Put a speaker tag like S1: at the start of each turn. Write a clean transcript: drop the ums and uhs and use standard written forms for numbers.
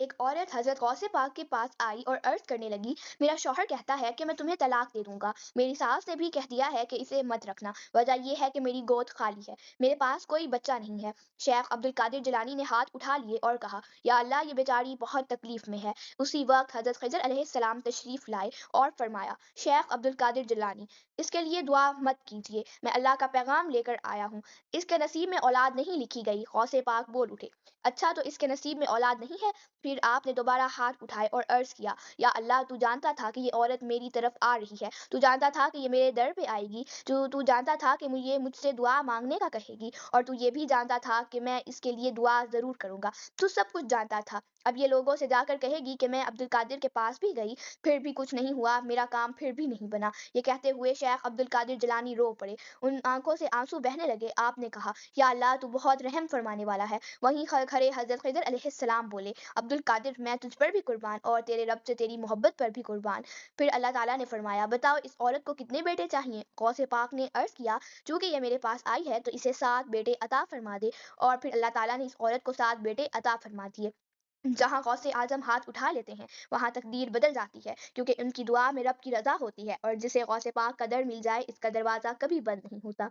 S1: ایک عورت حضرت غوث پاک کے پاس آئی اور عرض کرنے لگی، میرا شوہر کہتا ہے کہ میں تمہیں طلاق دے دوں گا، میری ساس نے بھی کہہ دیا ہے کہ اسے مت رکھنا، وجہ یہ ہے کہ میری گود خالی ہے، میرے پاس کوئی بچہ نہیں ہے۔ شیخ عبد القادر جیلانی نے ہاتھ اٹھا لیے اور کہا، یا اللہ یہ بیچاری بہت تکلیف میں ہے۔ اسی وقت حضرت خضر علیہ السلام تشریف لائے اور فرمایا، شیخ عبد القادر جیلانی، اس کے لیے دعا مت کیجیے، میں اللہ کا پیغام لے کر آیا ہوں، اس کے نصیب میں اولاد نہیں لکھی گئی۔ غوث پاک بول اٹھے، اچھا تو اس کے نصیب میں اولاد نہیں ہے؟ پھر آپ نے دوبارہ ہاتھ اٹھائے اور عرض کیا، یا اللہ تو جانتا تھا کہ یہ عورت میری طرف آ رہی ہے، تو جانتا تھا کہ یہ میرے در پہ آئے گی، تو جانتا تھا کہ یہ مجھ سے دعا مانگنے کا کہے گی، اور تو یہ بھی جانتا تھا کہ میں اس کے لیے دعا ضرور کروں گا، تو سب کچھ جانتا تھا۔ اب یہ لوگوں سے جا کر کہے گی کہ میں عبد القادر کے پاس بھی گئی، پھر بھی کچھ نہیں ہوا، میرا کام پھر بھی نہیں بنا۔ یہ کہتے ہوئے شیخ عبد القادر جیلانی رو پڑے، ان آنکھوں سے آنسو بہنے لگے۔ آپ نے کہا، یا اللہ تو بہت رحم فرمانے والا ہے۔ وہیں کھڑے حضرت خضر علیہ السلام بولے، عبد القادر میں تجھ پر بھی قربان اور تیرے رب سے تیری محبت پر بھی قربان۔ پھر اللہ تعالیٰ نے فرمایا، بتاؤ اس عورت کو کتنے بیٹے چاہیے؟ غوث پاک نے عرض کیا، چونکہ یہ میرے پاس آئی ہے تو اسے 7 بیٹے عطا فرما دے، اور پھر اللہ تعالیٰ نے اس عورت کو 7 بیٹے عطا فرما دیے۔ جہاں غوث اعظم ہاتھ اٹھا لیتے ہیں وہاں تقدیر بدل جاتی ہے، کیونکہ ان کی دعا میں رب کی رضا ہوتی ہے، اور جسے غوث پاک کا در مل جائے اس کا دروازہ کبھی بند نہیں ہوتا۔